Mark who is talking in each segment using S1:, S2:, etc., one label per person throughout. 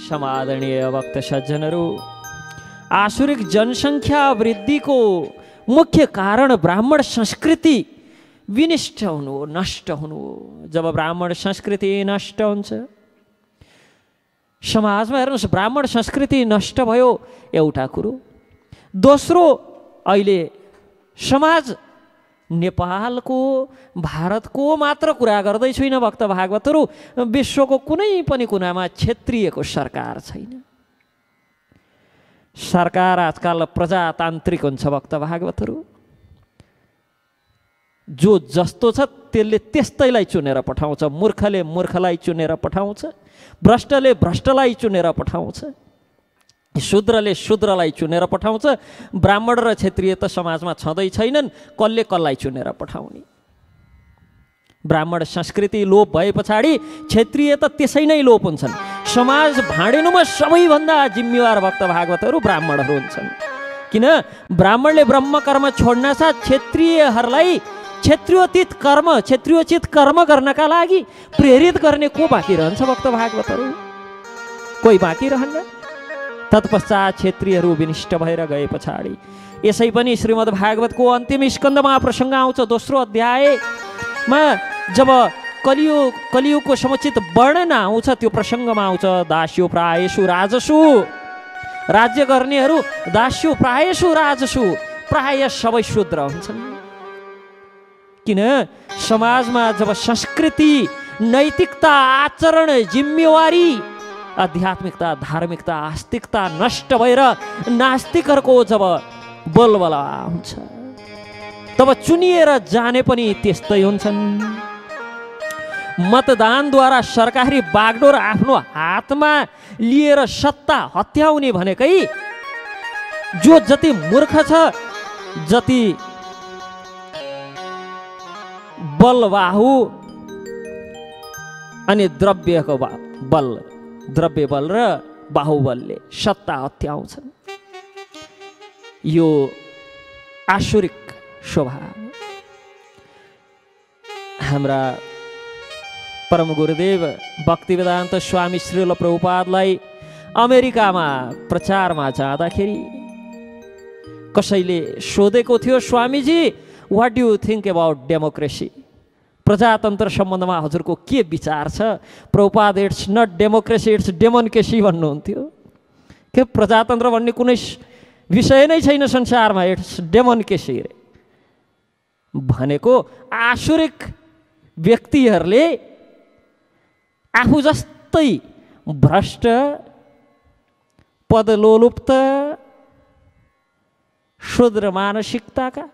S1: समादरणीय भक्त सज्जनहरू, आसुरिक जनसङ्ख्या वृद्धिको मुख्य कारण ब्राह्मण संस्कृति विनिष्ट हुनु हो, नष्ट हुनु हो। जब ब्राह्मण संस्कृति नष्ट हुन्छ, समाजमा हेर्नुहोस्, ब्राह्मण संस्कृति नष्ट भयो एउटा कुरो। दोस्रो, अहिले समाज नेपालको भारतको मात्र कुरा गर्दै छुइनँ भक्त भागवतहरू, विश्वको कुनै पनि कुनामा क्षेत्रीयको सरकार छैन। सरकार आजकल प्रजातान्त्रिक हुन्छ भक्त भागवतहरू। जो जस्तो छ त्यसले त्यस्तैलाई चुनेर पठाउँछ। मूर्खले मूर्खलाई चुनेर पठाउँछ, भ्रष्टले भ्रष्टलाई चुनेर पठाउँछ, शूद्रले शूद्रलाई चुनेर पठाउँछ। ब्राह्मण र क्षेत्रीय त समाजमा छँदै छैनन्, कसले कसलाई चुनेर पठाउने। ब्राह्मण संस्कृति लोप भए पछाडि क्षेत्रीय त त्यसै नै लोप हुन्छन्। समाज भाँडिनुमा सबैभन्दा जिम्मेवार भक्त भागवतहरू ब्राह्मणहरू हुन्छन्। किन? ब्राह्मणले ब्रह्मकर्म छोड्न साथ क्षेत्रीयहरूलाई क्षेत्रीयोचित कर्म गर्नका लागि प्रेरित गर्ने को बाँकी रहन्छ भक्त भागवतहरू? कोही बाँकी रहन्न। तत्पश्चात क्षेत्रीयहरू विनिष्ट भएर गए पछाडि यसै पनि श्रीमद् भागवतको अन्तिम स्कन्धमा प्रसङ्ग आउँछ। दोस्रो अध्यायमा जब कलियुगको समुचित वर्णन आउँछ, त्यो प्रसङ्गमा आउँछ दास्यो प्रायेषु राजसु। राज्य गर्नेहरू दास्यो प्रायेषु राजसु, प्राय सबै शूद्र हुन्छन्। किन? समाजमा जब संस्कृति, नैतिकता, आचरण, जिम्मेवारी, आध्यात्मिकता, धार्मिकता, आस्तिकता नष्ट भएर नास्तिकहरूको जब बोलबला हुन्छ, तब चुनिएर जाने पनि त्यस्तै हुन्छन्। मतदानद्वारा सरकारी बागडोर आफ्नो हातमा लिएर सत्ता हत्याउने भनेकै जो जति मूर्ख छ, जति बलबाहु अनि द्रव्य बल र बाहुबलले सत्ता हत्याउँछन्। यो आसुरिक स्वभाव। हाम्रा परम गुरुदेव भक्तिवेदान्त स्वामी श्रील प्रभुपादलाई अमेरिकामा प्रचारमा जाँदाखेरि कसैले सोधेको थियो, स्वामीजी what do you think about democracy? प्रजातन्त्र सम्बन्धमा हजुरको के विचार छ? Prabhupada it's not democracy, it's demoncracy भन्नुहुन्थ्यो। के प्रजातन्त्र भन्ने कुनै विषय नै छैन संसारमा, इट्स डेमोनकेसी भनेको आसुरिक व्यक्तिहरूले आफू जस्तै भ्रष्ट, पदलोलुप्त, शूद्र मानसिकताका,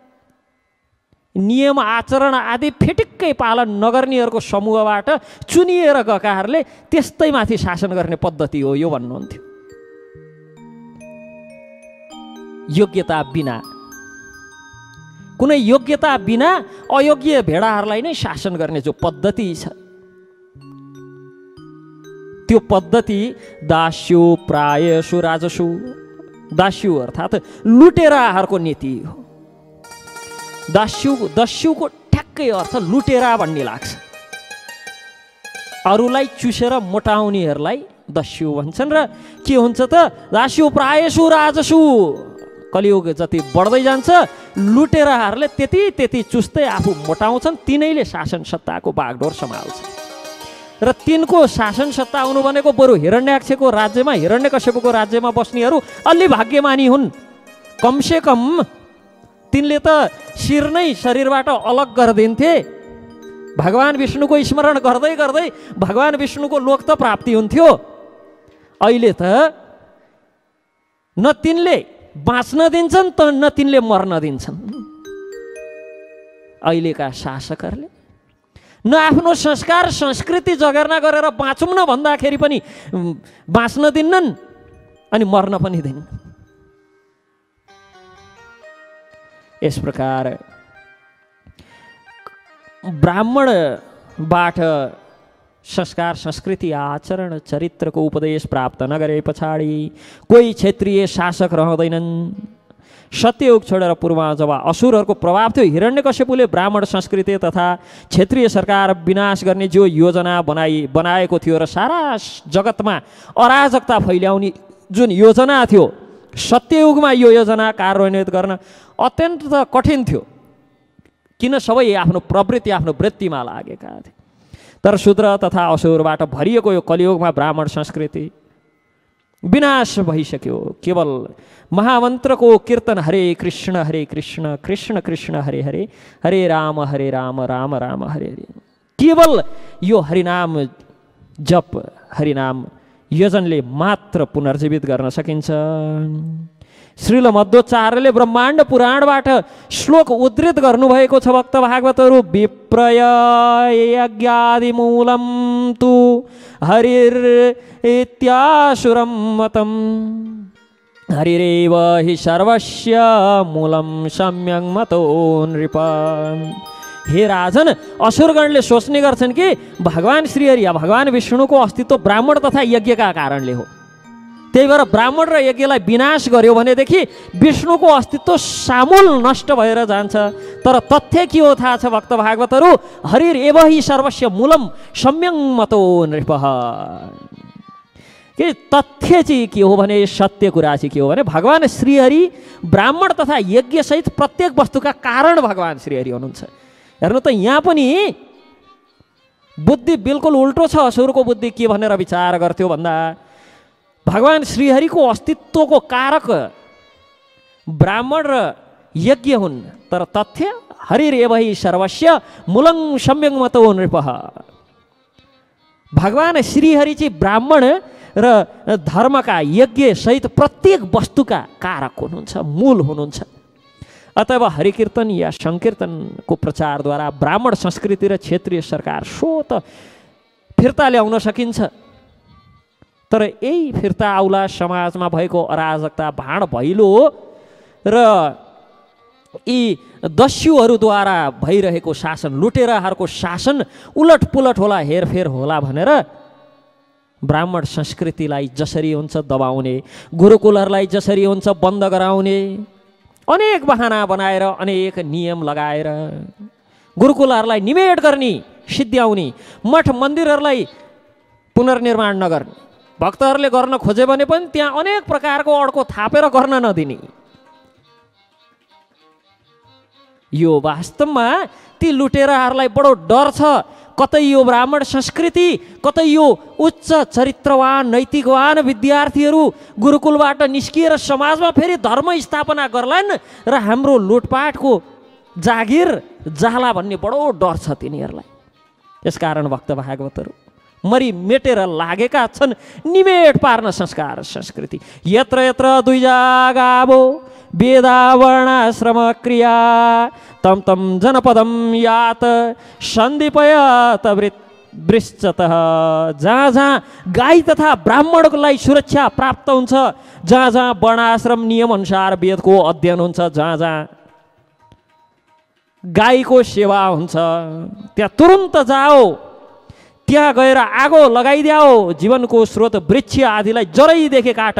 S1: नियम आचरण आदि फिटिक्कै पालन नगर्नेहरूको समूहबाट चुनिएर गएकाहरूले त्यस्तै माथि शासन गर्ने पद्धति हो यो भन्नुहुन्थ्यो। योग्यता बिना, कुनै योग्यता बिना अयोग्य भेडाहरूलाई नै शासन गर्ने जो पद्धति छ, त्यो पद्धति दास्यो प्रायसु राजसु। दास्यु अर्थात् लुटेराहरूको नीति हो। दस्युको ठ्याक्कै अर्थ लुटेरा भन्ने लाग्छ। अरूलाई चुसेर मोटाउनेहरूलाई दस्यु भन्छन्। र के हुन्छ त? दास्यु प्रायसु राजसु। कलियुग जति बढ्दै जान्छ, लुटेराहरूले त्यति चुस्दै आफू मोटाउँछन्, तिनैले शासन सत्ताको बागडोर सम्हाल्छन्। र तिनको शासन सत्ता आउनु भनेको बरु हिरण्याक्षको राज्यमा, हिरण्यकश्यपको राज्यमा बस्नेहरू अलि भाग्यमानी हुन्। कमसे कम तिनले त शिर नै शरीरबाट अलग गरिदिन्थे। भगवान् विष्णुको स्मरण गर्दै गर्दै भगवान् विष्णुको लोक त प्राप्ति हुन्थ्यो। अहिले त न तिनले बाँच्न दिन्छन् त न तिनले मर्न दिन्छन्। अहिलेका शासकहरूले न आफ्नो संस्कार संस्कृति जगेर्ना गरेर बाँचौँ न भन्दाखेरि पनि बाँच्न दिन्नन् अनि मर्न पनि दिन्नन्। यस प्रकार ब्राह्मणबाट संस्कार संस्कृति आचरण चरित्रको उपदेश प्राप्त नगरे पछाडि कोही क्षेत्रीय शासक रहँदैनन्। सत्ययुग छोडेर पूर्वमा जब असुरहरूको प्रभाव थियो, हिरण्यकश्यपुले ब्राह्मण संस्कृति तथा क्षेत्रीय सरकार विनाश गर्ने जो योजना बनाएको थियो र सारा जगतमा अराजकता फैल्याउने जुन योजना थियो, सत्ययुगमा यो योजना कार्यान्वित गर्न अत्यन्त कठिन थियो, किन सबै आफ्नो प्रवृत्ति आफ्नो वृत्तिमा लागेका थिए। तर शूद्र तथा असुरबाट भरिएको यो कलियुगमा ब्राह्मण संस्कृति विनाश भइसक्यो। केवल महामन्त्रको कीर्तन हरे कृष्ण कृष्ण कृष्ण हरे हरे, हरे राम राम राम हरे हरे, केवल यो हरिनाम जप हरिनाम यजनले मात्र पुनर्जीवित गर्न सकिन्छ। श्रील मध्वाचार्यले ब्रह्माण्ड पुराणबाट श्लोक उद्धृत गर्नुभएको छ। भक्त भागवतहरू विप्रय यज्ञादि मूलम तु हरिर इत्यासुरम मतम, हरिरेव हि सर्वस्य मूलम सम्यक मतो नृप। हे राजन, असुरगणले सोच्ने गर्छन् कि भगवान श्रीहरि या भगवान विष्णुको अस्तित्व ब्राह्मण तथा यज्ञका कारणले हो, त्यही भएर ब्राह्मण र यज्ञलाई विनाश गर्यो भनेदेखि विष्णुको अस्तित्व सामूल नष्ट भएर जान्छ। तर तथ्य के हो थाहा छ भक्त भागवतहरू? हरिर एव हि सर्वस्य मूलम सम्यक मतो नृपः। कि तथ्य चाहिँ के हो भने, सत्य कुरा चाहिँ के हो भने, भगवान श्रीहरि ब्राह्मण तथा यज्ञ सहित प्रत्येक वस्तुका कारण भगवान श्रीहरि हुनुहुन्छ। हेर्नु त, यहाँ पनि बुद्धि बिल्कुल उल्टो छ। असुरको बुद्धि के भनेर विचार गर्थ्यो भन्दा, भगवान श्रीहरिको अस्तित्वको कारक ब्राह्मण र यज्ञ हुन्, तर तथ्य हरिर एव हि सर्वस्य मूलं सम्यक मतो नृपः। भगवान श्रीहरि चाहिँ ब्राह्मण र धर्मका यज्ञ सहित प्रत्येक वस्तुका कारक हुनुहुन्छ, मूल हुनुहुन्छ। अतएव हरिकीर्तन या संकीर्तनको प्रचारद्वारा ब्राह्मण संस्कृति र क्षेत्रीय सरकार सो त फिर्ता ल्याउन सकिन्छ। तर यही फिर्ता आउला समाजमा भएको अराजकता, भाँड भैलो र यी दस्युहरूद्वारा भइरहेको शासन, लुटेराहरूको शासन उलटपुलट होला, हेरफेर होला भनेर ब्राह्मण संस्कृतिलाई जसरी हुन्छ दबाउने, गुरुकुलहरूलाई जसरी हुन्छ बन्द गराउने, अनेक बहाना बनाएर अनेक नियम लगाएर गुरुकुलहरूलाई निमेट गर्ने, सिद्ध्याउने, मठ मन्दिरहरूलाई पुनर्निर्माण नगर्ने, भक्तहरूले गर्न खोजे भने पनि त्यहाँ अनेक प्रकारको अड्को थापेर गर्न नदिने। यो वास्तवमा ती लुटेराहरूलाई बडो डर छ। कतै यो ब्राह्मण संस्कृति, कतै यो उच्च चरित्रवान नैतिकवान विद्यार्थीहरू गुरुकुलबाट निस्किएर समाजमा फेरि धर्म स्थापना गर्लान् र हाम्रो लुटपाटको जागिर जाला भन्ने बडो डर छ तिनीहरूलाई। यसकारण भक्त भागवतहरू मरि मेटेर लागेका छन् निमेट पार्न संस्कार संस्कृति। यत्र यत्र द्विजा गावो वेदा वर्णाश्रम क्रिया तम तम जनपदम यात सन्दीपयत वृश्चतः। जहाँ जहाँ गाई तथा ब्राह्मणलाई सुरक्षा प्राप्त हुन्छ, जहाँ जहाँ वर्णाश्रम नियम अनुसार वेदको अध्ययन हुन्छ, जहाँ जहाँ गाईको सेवा हुन्छ, त्यहाँ तुरुन्त जाओ, त्यहाँ गएर आगो लगाइदियो, जीवनको स्रोत वृक्ष आदिलाई जरैदेखि काट।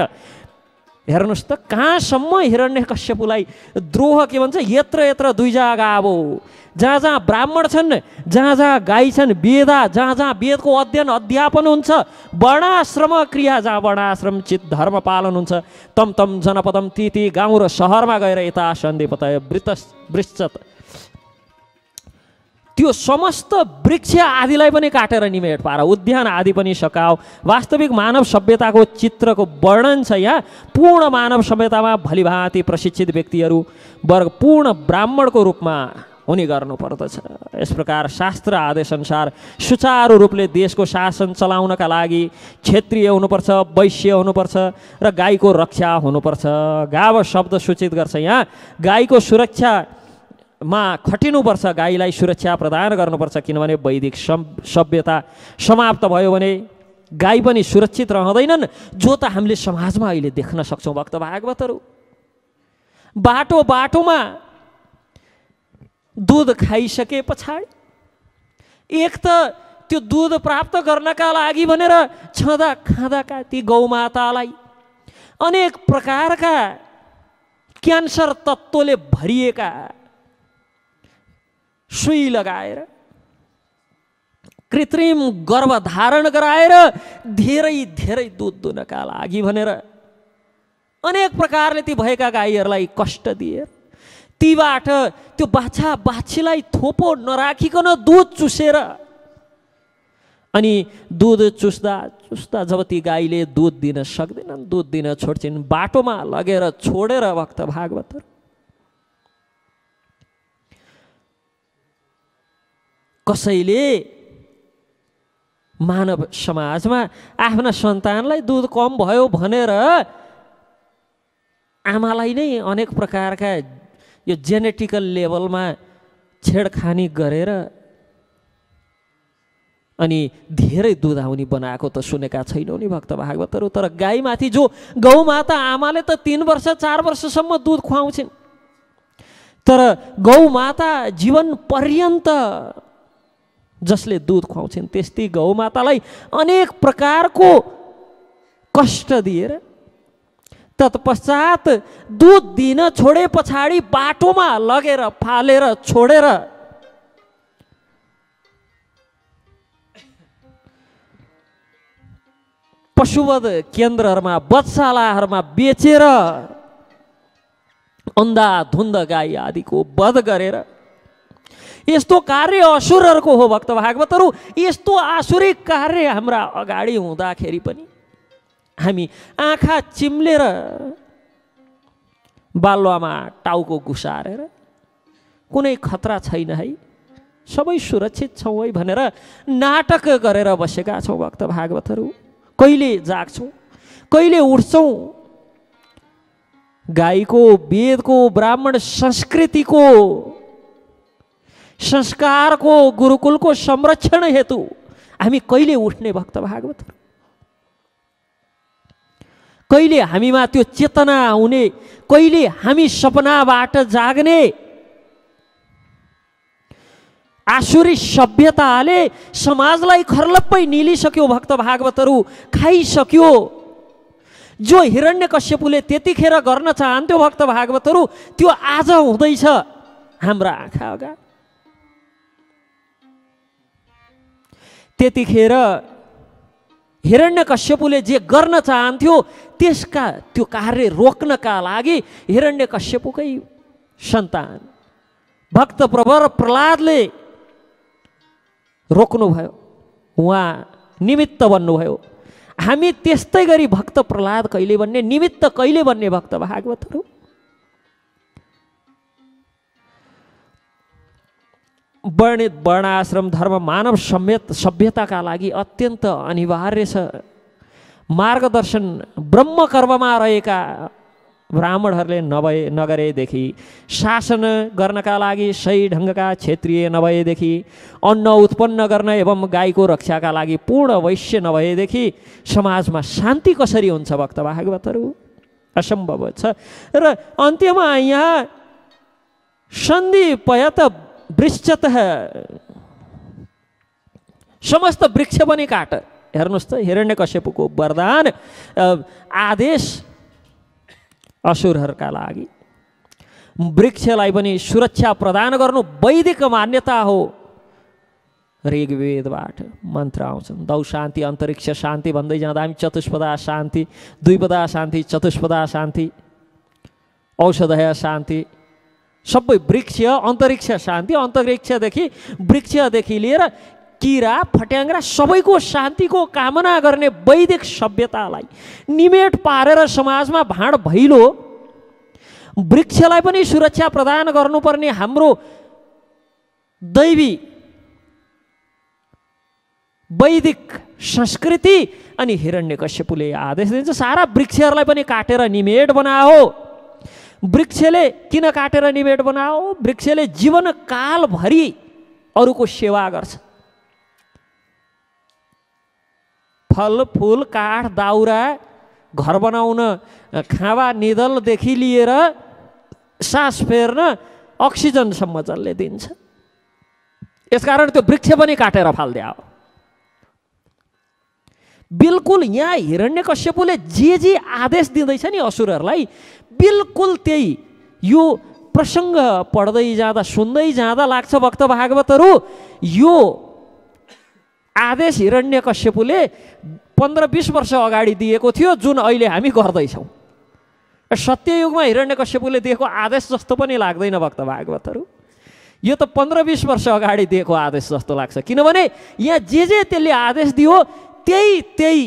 S1: हेर्नुहोस् त कहाँसम्म हिरण्यकश्यपुलाई द्रोह के भन्छ, यत्र यत्र द्विजा गावो, जहाँ जहाँ ब्राह्मण छन्, जहाँ जहाँ गाई छन्, वेदा जहाँ जहाँ वेदको अध्ययन अध्यापन हुन्छ, वर्णाश्रम क्रिया जहाँ वर्णाश्रम चित धर्म पालन हुन्छ, तम तम जनपदम ती ती गाउँ र सहरमा गएर यता सन्दीपत वृश्चत, त्यो समस्त वृक्ष आदिलाई पनि काटेर निमेट पार, उद्यान आदि पनि सकाओ। वास्तविक मानव सभ्यताको चित्रको वर्णन छ यहाँ। पूर्ण मानव सभ्यतामा भलीभाँति प्रशिक्षित व्यक्तिहरू वर्ग पूर्ण ब्राह्मणको रूपमा हुने गर्नुपर्दछ। यस प्रकार शास्त्र आदेश अनुसार सुचारू रूपले देशको शासन चलाउनका लागि क्षेत्रीय हुनुपर्छ, वैश्य हुनुपर्छ र गाईको रक्षा हुनुपर्छ। गाव शब्द सूचित गर्छ यहाँ गाईको सुरक्षा मा खटिनुपर्छ, गाईलाई सुरक्षा प्रदान गर्नुपर्छ, किनभने वैदिक सभ्यता समाप्त भयो भने गाई पनि सुरक्षित रहँदैनन्, जो त हामीले समाजमा अहिले देख्न सक्छौँ। भक्त भागवतहरू बाटो बाटोमा दुध खाइसके पछाडि एक त त्यो दुध प्राप्त गर्नका लागि भनेर छँदा खाँदाका ती गौमातालाई अनेक प्रकारका क्यान्सर तत्त्वले भरिएका सुई लगाएर, कृत्रिम गर्भधारण गराएर धेरै धेरै दुध दुनका लागि भनेर अनेक प्रकारले ती भएका गाईहरूलाई कष्ट दिए। तीबाट त्यो बाछा बाछीलाई थोपो नराखिकन दुध चुसेर, अनि दुध चुस्दा चुस्दा जब ती गाईले दुध दिन सक्दैनन्, दुध दिन छोड्छिन्, बाटोमा लगेर छोडेर भक्त भागवतहरू कसैले मानव समाजमा आफ्ना सन्तानलाई दुध कम भयो भनेर आमालाई नै अनेक प्रकारका यो जेनेटिकल लेभलमा छेडखानी गरेर अनि धेरै दुध आउने बनाएको त सुनेका छैनौँ नि भक्त भागवतहरू। तर गाईमाथि जो गौमाता आमाले त 3 वर्ष 4 वर्षसम्म दुध खुवाउँछिन्, तर गौमाता जीवन पर्यन्त जसले दुध खुवाउँछिन् त्यस्तै गौमातालाई अनेक प्रकारको कष्ट दिएर तत्पश्चात दुध दिन छोडे पछाडि बाटोमा लगेर फालेर छोडेर पशुवध केन्द्रहरूमा वधशालाहरूमा बेचेर अन्धाधुन्ध गाई आदिको वध गरेर यस्तो कार्य असुरहरूको हो भक्त भागवतहरू। यस्तो आसुरिक कार्य हाम्रा अगाडि हुँदाखेरि पनि हामी आँखा चिम्लेर बालुवामा टाउको घुसारेर कुनै खतरा छैन है, सबै सुरक्षित छौँ है भनेर नाटक गरेर बसेका छौँ भक्त भागवतहरू। कहिले जाग्छौँ, कहिले उठ्छौँ, गाईको, वेदको, ब्राह्मण संस्कृतिको, संस्कारको, गुरुकुलको संरक्षण हेतु हामी कहिले उठ्ने भक्त भागवतहरू? कहिले हामीमा त्यो चेतना आउने, कहिले हामी सपनाबाट जाग्ने? आसुरी सभ्यताले समाजलाई खर्लप्पै निलिसक्यो भक्त भागवतहरू, खाइसक्यो। जो हिरण्यकश्यपुले त्यतिखेर गर्न चाहन्थ्यो भक्त भागवतहरू, त्यो आज हुँदैछ हाम्रा आँखा अगाडि। त्यतिखेर हिरण्यकश्यपुले जे गर्न चाहन्थ्यो त्यसका त्यो कार्य रोक्नका लागि हिरण्यकश्यपुकै सन्तान भक्त प्रवर प्रहलादले रोक्नुभयो, उहाँ निमित्त बन्नुभयो। हामी त्यस्तै गरी भक्त प्रहलाद कहिले बन्ने, निमित्त कहिले बन्ने भक्त भागवतहरू? वर्णित वर्णाश्रम धर्म मानव सभ्यताका लागि अत्यन्त अनिवार्य छ। मार्गदर्शन ब्रह्मकर्ममा रहेका ब्राह्मणहरूले नगरेदेखि, शासन गर्नका लागि सही ढङ्गका क्षेत्रीय नभएदेखि, अन्न उत्पन्न गर्न एवं गाईको रक्षाका लागि पूर्ण वैश्य नभएदेखि समाजमा शान्ति कसरी हुन्छ भक्त भागवतहरू? असम्भव छ। र अन्त्यमा यहाँ सन्धि पयत वृक्षत समस्त वृक्ष पनि काट। हेर्नुहोस् त, हिरण्यकश्यपुको वरदान आदेश असुरहरूका लागि वृक्षलाई पनि सुरक्षा प्रदान गर्नु वैदिक मान्यता हो। ऋग्वेदबाट मन्त्र आउँछन्, दौ शान्ति अन्तरिक्ष शान्ति भन्दै जाँदा हामी चतुष्पदा शान्ति, द्विपदा शान्ति, चतुष्पदा शान्ति, औषधय शान्ति, सबै वृक्ष अन्तरिक्ष शान्ति, अन्तरिक्षदेखि वृक्षदेखि लिएर किरा फट्याङ्ग्रा सबैको शान्तिको कामना गर्ने वैदिक सभ्यतालाई निमेट पारेर समाजमा भाँड भैलो वृक्षलाई पनि सुरक्षा प्रदान गर्नुपर्ने हाम्रो दैवी वैदिक संस्कृति। अनि हिरण्यकश्यपुले आदेश दिन्छ सारा वृक्षहरूलाई पनि काटेर निमेट बनाओ। वृक्षले किन काटेर निमेट बनाओ? वृक्षले जीवनकालभरि अरूको सेवा गर्छ। फल फूल काठ दाउरा घर बनाउन, खावा निधलदेखि लिएर सास फेर्न अक्सिजनसम्म जसले दिन्छ। यसकारण त्यो वृक्ष पनि काटेर फाल्दिया हो। बिल्कुल यहाँ हिरण्यकश्यपुले जे जे आदेश दिँदैछ नि असुरहरूलाई, बिल्कुल त्यही यो प्रसङ्ग पढ्दै जाँदा सुन्दै जाँदा लाग्छ भक्त भागवतहरू यो आदेश हिरण्यकश्यपुले 15-20 वर्ष अगाडि दिएको थियो, जुन अहिले हामी गर्दैछौँ। सत्ययुगमा हिरण्यकश्यपुले दिएको आदेश जस्तो पनि लाग्दैन भक्त भागवतहरू। यो त 15-20 वर्ष अगाडि दिएको आदेश जस्तो लाग्छ, किनभने यहाँ जे त्यसले आदेश दियो त्यही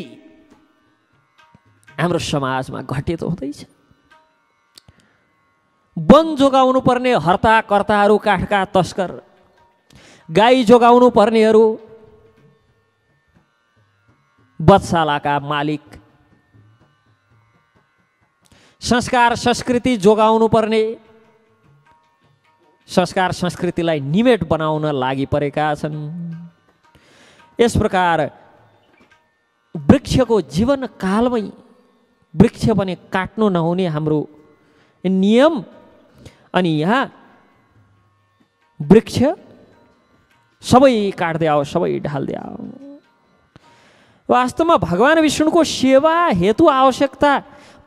S1: हाम्रो समाजमा घटित हुँदैछ। वन जोगाउनु पर्ने हर्ता कर्ताहरू काठका तस्कर, गाई जोगाउनु पर्नेहरू वधशालाका मालिक, संस्कार संस्कृति जोगाउनु पर्ने संस्कार संस्कृतिलाई निमेट बनाउन लागि परेका छन्। यस प्रकार वृक्षको जीवन कालमै वृक्ष पनि काट्नु नहुने हाम्रो नियम, अनि यहाँ वृक्ष सबै काट्दै आओ, सबै ढाल्दै आओ। वास्तवमा भगवान विष्णुको सेवा हेतु आवश्यकता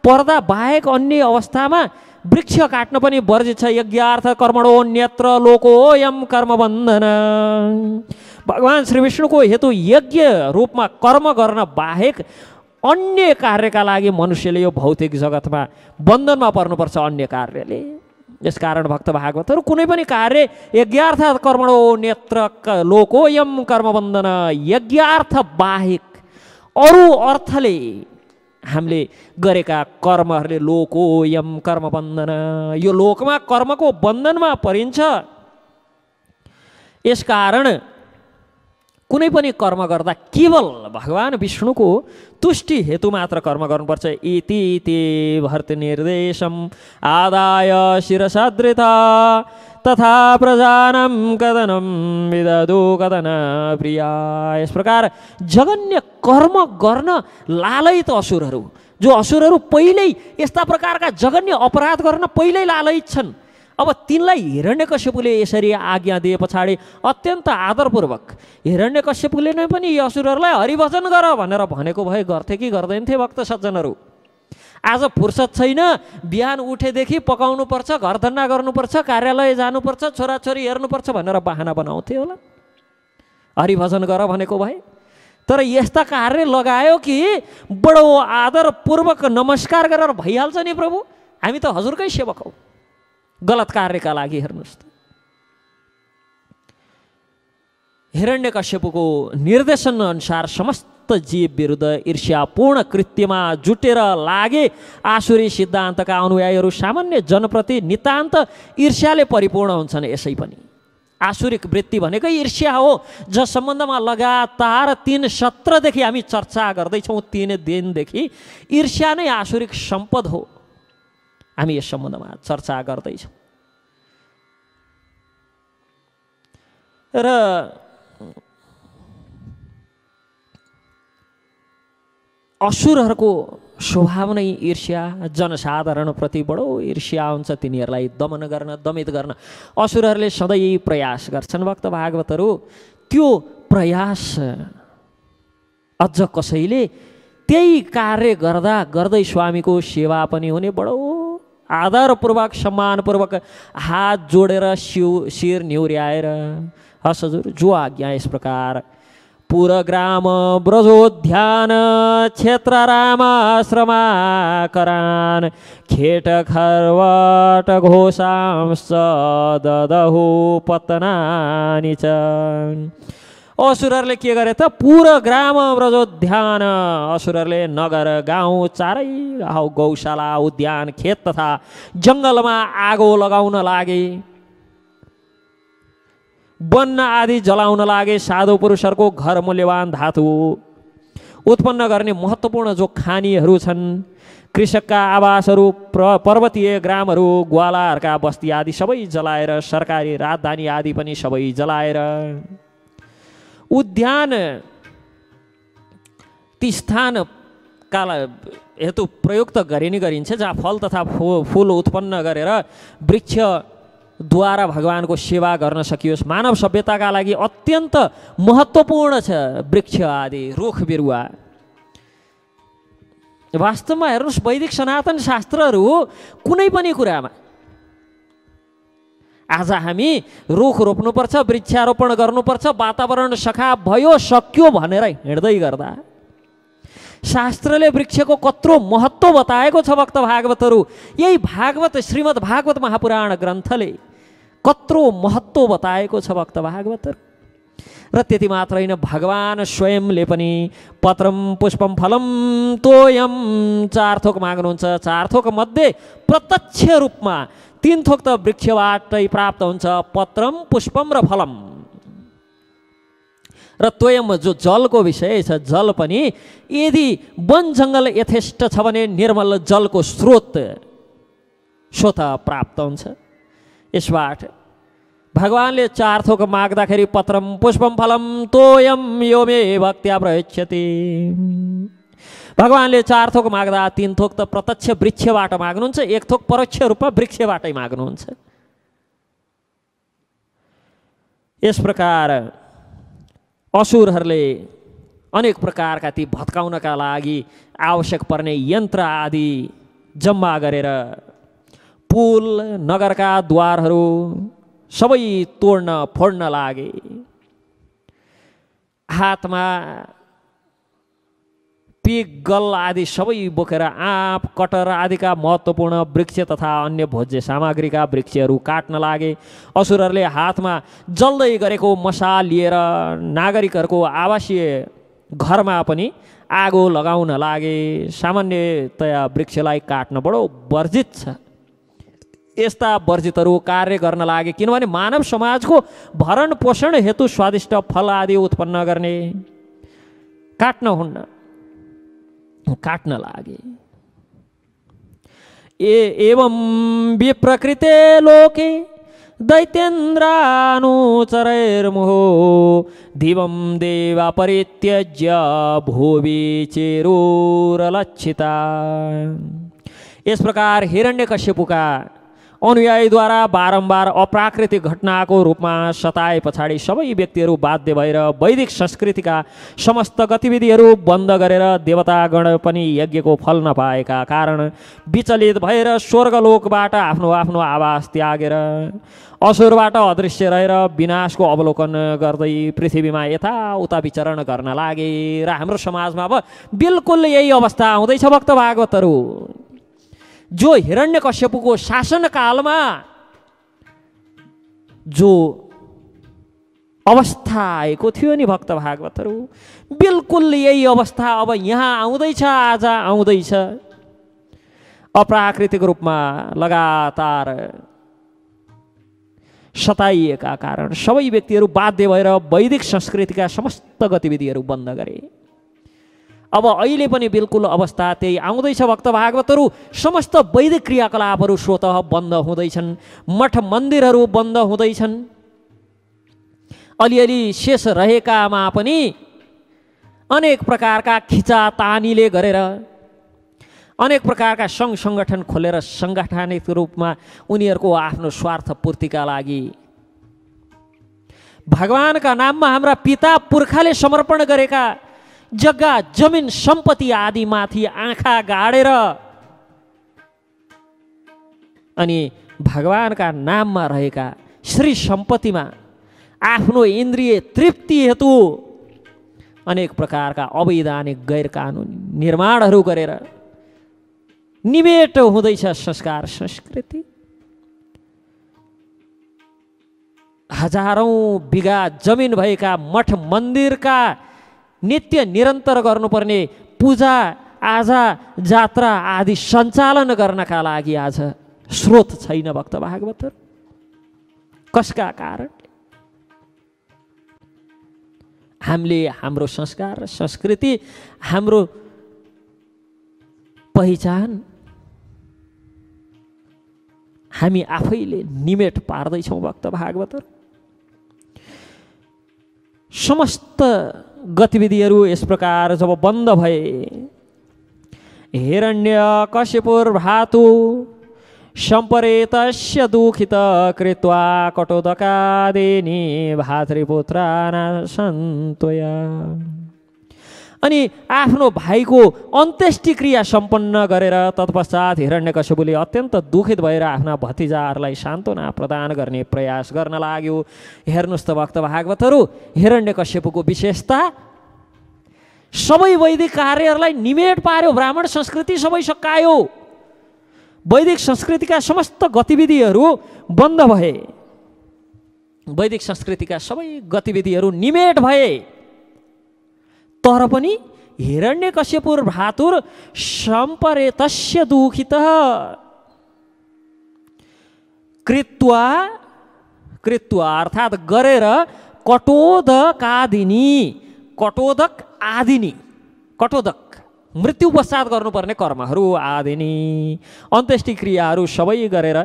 S1: पर्दा बाहेक अन्य अवस्थामा वृक्ष काट्न पनि वर्जित छ। यज्ञार्थ कर्मणो न्यत्र लोकोऽयं कर्मबन्धन। भगवान श्री विष्णुको हेतु यज्ञ रूपमा कर्म गर्न बाहेक अन्य कार्यका लागि मनुष्यले यो भौतिक जगतमा बन्धनमा पर्नुपर्छ अन्य कार्यले। यसकारण भक्त भागवतहरू कुनै पनि कार्य यज्ञार्थ कर्मणो न्यत्र लोकोऽयं कर्मबन्धन, यज्ञार्थ बाहेक अरू अर्थले हामीले गरेका कर्महरूले लोकोऽयं कर्मबन्धन, यो लोकमा कर्मको बन्धनमा परिन्छ। यसकारण कुनै पनि कर्म गर्दा केवल भगवान विष्णुको तुष्टि हेतु मात्र कर्म गर्नुपर्छ। इति ते भर्त निर्देशम आदाय शिरसादृता तथा प्रजानम कदनम विददो कदन प्रिया। यस प्रकार जगन्य कर्म गर्न लालयित असुरहरू, जो असुरहरू पहिल्यै यस्ता प्रकारका जगन्य अपराध गर्न पहिल्यै लालयित छन्, अब तिनलाई हिरण्यकश्यपुले यसरी आज्ञा दिए पछाडि अत्यन्त आदरपूर्वक हिरण्यकश्यपुले नै पनि यी असुरहरूलाई हरिभजन गर भनेर भनेको भए गर्थे कि गर्दैनथे भक्त सज्जनहरू? आज फुर्सद छैन, बिहान उठेदेखि पकाउनु पर्छ, घरधन्दा गर्नुपर्छ, कार्यालय जानुपर्छ, छोराछोरी हेर्नुपर्छ भनेर बहाना बनाउँथे होला हरिभजन गर भनेको भए। तर यस्ता कार्य लगायो कि बडो आदरपूर्वक नमस्कार गरेर भइहाल्छ नि प्रभु, हामी त हजुरकै सेवक हौ। गलत कार्यका लागि हेर्नुहोस् त। हिरण्यकश्यपुको निर्देशन अनुसार समस्त जीव विरुद्ध ईर्ष्यापूर्ण कृत्यमा जुटेर लागे आसुरी सिद्धान्तका अनुयायीहरू सामान्य जनप्रति नितान्त ईर्ष्याले परिपूर्ण हुन्छन्। यसै पनि आसुरिक वृत्ति भनेकै ईर्ष्या हो, जस सम्बन्धमा लगातार 3 सत्रदेखि हामी चर्चा गर्दैछौँ। 3 दिनदेखि ईर्ष्या नै आसुरिक सम्पद हो, हामी यस सम्बन्धमा चर्चा गर्दैछौँ। र असुरहरूको स्वभाव नै ईर्ष्या, जनसाधारणप्रति बडो ईर्ष्या हुन्छ। तिनीहरूलाई दमन गर्न, दमित गर्न असुरहरूले सधैँ प्रयास गर्छन्। भक्त भागवतहरू त्यो प्रयास अझ कसैले त्यही कार्य गर्दा गर्दै स्वामीको सेवा पनि हुने, बडो आदरपूर्वक सम्मानपूर्वक हात जोडेर शिर निहुर्याएर हस् हजुर जो आज्ञा। यस प्रकार पुरग्राम ब्रजोद्यान क्षेत्र रामाश्रमाकरान खेट खर्वट घोषांश ददहु पतनानि च। असुरहरूले के गरे त? पुरग्राम ब्रजोद्यान, असुरहरूले नगर गाउँ चारै गौशाला उद्यान खेत तथा जङ्गलमा आगो लगाउन लागे, वन आदि जलाउन लागे। साधु पुरुषहरूको घर मूल्यवान धातु उत्पन्न गर्ने महत्त्वपूर्ण जो खानीहरू छन्, कृषकका आवासहरू, पर्वतीय ग्रामहरू, ग्वालाहरूका बस्ती आदि सबै जलाएर, सरकारी राजधानी आदि पनि सबै जलाएर, उद्यान ती स्थानका हेतु प्रयुक्त गरिने गरिन्छ जहाँ फल तथा फूल उत्पन्न गरेर वृक्षद्वारा भगवानको सेवा गर्न सकियोस्। मानव सभ्यताका लागि अत्यन्त महत्त्वपूर्ण छ वृक्ष आदि रुख बिरुवा। वास्तवमा हेर्नुहोस्, वैदिक सनातन शास्त्रहरू कुनै पनि कुरामा आज हामी रुख रोप्नुपर्छ, वृक्षारोपण गर्नुपर्छ, वातावरण सखा भयो सक्यो भनेर हिँड्दै गर्दा शास्त्रले वृक्षको कत्रो महत्त्व बताएको छ भक्त भागवतहरू। यही भागवत श्रीमद् भागवत महापुराण ग्रन्थले कत्रो महत्त्व बताएको छ भक्त भागवतहरू। र त्यति मात्र होइन, भगवान स्वयंले पनि पत्रम पुष्पम फलम तोयम 4 थोक माग्नुहुन्छ। 4 थोक मध्ये प्रत्यक्ष रूपमा 3 थोक त वृक्षबाटै प्राप्त हुन्छ, पत्रम पुष्पम र फलम। र तोयम जो जलको विषय छ, जल पनि यदि वन जङ्गल यथेष्ट छ भने निर्मल जलको स्रोत स्वत प्राप्त हुन्छ। यसबाट भगवानले 4 थोक माग्दाखेरि पत्रम पुष्पम फलम तोयम यो मे भक्त्या प्रयच्छति। भगवानले 4 थोक माग्दा 3 थोक त प्रत्यक्ष वृक्षबाट माग्नुहुन्छ, 1 थोक परोक्ष रूपमा वृक्षबाटै माग्नुहुन्छ। यस प्रकार असुरहरूले अनेक प्रकारका ती भत्काउनका लागि आवश्यक पर्ने यन्त्र आदि जम्मा गरेर पुल, नगरका द्वारहरू सबै तोड्न फोड्न लागे। हातमा पिक, गल आदि सबै बोकेर आँप, कटर आदिका महत्त्वपूर्ण वृक्ष तथा अन्य भोज्य सामग्रीका वृक्षहरू काट्न लागे। असुरहरूले हातमा जल्दै गरेको मसाल लिएर नागरिकहरूको आवासीय घरमा पनि आगो लगाउन लागे। सामान्यतया वृक्षलाई काट्न बडो वर्जित छ। यस्ता वर्जितहरू कार्य गर्न लागे, किनभने मानव समाजको भरण पोषण हेतु स्वादिष्ट फल आदि उत्पन्न गर्ने काट्न हुन्न, काट्न लागे। एवं विप्रकृते लोके दैत्येन्द्रानुचरैर्मुहो दिवं देवा परित्यज्य भुवि चिरुरलक्षिता। इस प्रकार हिरण्यकश्यपुका अनुयायीद्वारा बारम्बार अप्राकृतिक घटनाको रूपमा सताए पछाडि सबै व्यक्तिहरू बाध्य भएर वैदिक संस्कृतिका समस्त गतिविधिहरू बन्द गरेर देवतागण पनि यज्ञको फल नपाएका कारण विचलित भएर स्वर्गलोकबाट आफ्नो आफ्नो आवास त्यागेर असुरबाट अदृश्य रहेर विनाशको अवलोकन गर्दै पृथ्वीमा यताउता विचरण गर्न लागे। र हाम्रो समाजमा अब बिल्कुल यही अवस्था आउँदैछ भक्त भागवतहरू। जो हिरण्यकश्यपुको शासनकालमा जो अवस्था आएको थियो नि भक्त भागवतहरू, बिल्कुल यही अवस्था अब यहाँ आउँदैछ, आज आउँदैछ। अप्राकृतिक रूपमा लगातार सताइएका कारण सबै व्यक्तिहरू बाध्य भएर वैदिक संस्कृतिका समस्त गतिविधिहरू बन्द गरे। अब अहिले पनि बिल्कुल अवस्था त्यही आउँदैछ भक्त भागवतहरू। समस्त वैदिक क्रियाकलापहरू स्वतः बन्द हुँदैछन्, मठ मन्दिरहरू बन्द हुँदैछन्। अलिअलि शेष रहेकामा पनि अनेक प्रकारका खिचातानीले गरेर अनेक प्रकारका सङ्घ सङ्गठन खोलेर साङ्गठनिक रूपमा उनीहरूको आफ्नो स्वार्थ पूर्तिका लागि भगवानका नाममा हाम्रा पिता पुर्खाले समर्पण गरेका जग्गा जमिन सम्पत्ति आदि माथि आँखा गाडेर अनि भगवानका नाममा रहेका श्री सम्पत्तिमा आफ्नो इन्द्रिय तृप्ति हेतु अनेक प्रकारका अवैधानिक गैर कानुनी निर्माणहरू गरेर निमेट हुँदैछ संस्कार संस्कृति। हजारौं बिघा जमिन भएका मठ मन्दिरका नित्य निरन्तर गर्नुपर्ने पूजा आजा जात्रा आदि सञ्चालन गर्नका लागि आज स्रोत छैन भक्त भागवत। कसका कारण? हामीले हाम्रो संस्कार संस्कृति हाम्रो पहिचान हामी आफैले निमेट पार्दैछौँ भक्त भागवत। समस्त गतिविधिहरू यस प्रकार जब बन्द भए, हिरण्यकशिपुर्भ्रातु सम्परेतस्य दुःखित कृत्वा कटोदकादेनि भातृपुत्रान् सन्तोय। अनि आफ्नो भाइको अन्त्येष्टि क्रिया सम्पन्न गरेर तत्पश्चात हिरण्यकश्यपुले अत्यन्त दुखित भएर आफ्ना भतिजाहरूलाई सान्त्वना प्रदान गर्ने प्रयास गर्न लाग्यो। हेर्नुहोस् त भक्त भागवतहरू, हिरण्यकश्यपुको विशेषता सबै वैदिक कार्यहरूलाई निमेट पार्यो, ब्राह्मण संस्कृति सबै सकायो, वैदिक संस्कृतिका समस्त गतिविधिहरू बन्द भए, वैदिक संस्कृतिका सबै गतिविधिहरू निमेट भए। तर पनि हिरण्यकश्यपुर भ्रातुर सम्परेतस्य दुःखितः कृत्वा कृत्वा अर्थात् गरेर कटोदकादिनी, कटोदक आदिनी, कटोदक मृत्यु पश्चात गर्नुपर्ने कर्महरू आदिनी, अन्त्येष्टि क्रियाहरू सबै गरेर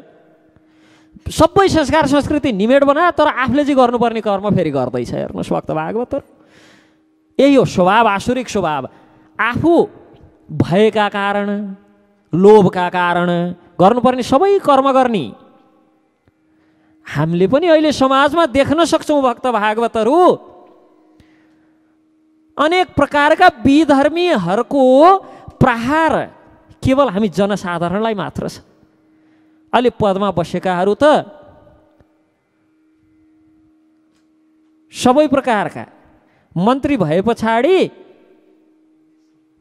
S1: सबै संस्कार संस्कृति निमेट बना, तर आफूले चाहिँ गर्नुपर्ने कर्म फेरि गर्दैछ। हेर्नुहोस् भक्त भागवत, यही हो स्वभाव, आसुरिक स्वभाव। आफू भयका कारण, लोभका कारण गर्नुपर्ने सबै कर्म गर्ने। हामीले पनि अहिले समाजमा देख्न सक्छौँ भक्त भागवतहरू, अनेक प्रकारका विधर्मीहरूको प्रहार केवल हामी जनसाधारणलाई मात्र छ। अलि पदमा बसेकाहरू त सबै प्रकारका मन्त्री भए पछाडि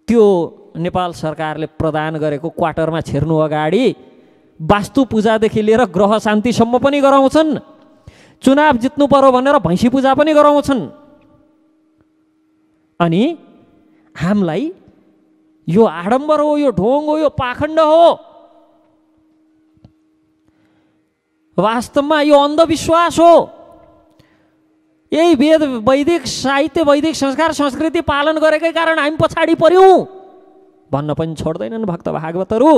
S1: त्यो नेपाल सरकारले प्रदान गरेको क्वार्टरमा छिर्नु अगाडि वास्तु पूजादेखि लिएर ग्रह शान्तिसम्म पनि गराउँछन्, चुनाव जित्नु पर्यो भनेर भैँसी पूजा पनि गराउँछन्। अनि हामीलाई यो आडम्बर हो, यो ढोङ हो, यो पाखण्ड हो, वास्तवमा यो अन्धविश्वास हो। यही वेद, वैदिक साहित्य, वैदिक संस्कार संस्कृति पालन गरेकै कारण हामी पछाडि पर्यौँ भन्न पनि छोड्दैनन् भक्त भागवतहरू।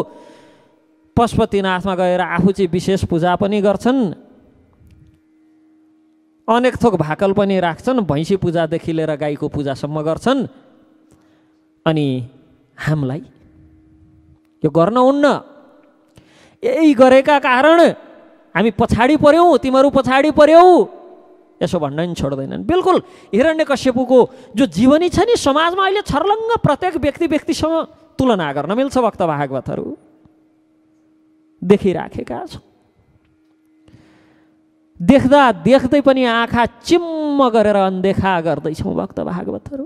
S1: पशुपतिनाथमा गएर आफू चाहिँ विशेष पूजा पनि गर्छन्, अनेक थोक भाकल पनि राख्छन्, भैँसी पूजादेखि लिएर गाईको पूजासम्म गर्छन्। अनि हामीलाई यो गर्न हुन्न, यही गरेका कारण हामी पछाडि पर्यौँ, तिमीहरू पछाडि पर्यौ, यसो भन्न नि छोड्दैनन्। बिल्कुल हिरण्यकश्यपुको जो जीवनी छ नि, समाजमा अहिले छर्लङ्ग प्रत्येक व्यक्तिसँग तुलना गर्न मिल्छ भक्त भागवतहरू, देखिराखेका छौँ। देख्दा देख्दै पनि आँखा चिम्म गरेर अनदेखा गर्दैछौँ भक्त भागवतहरू।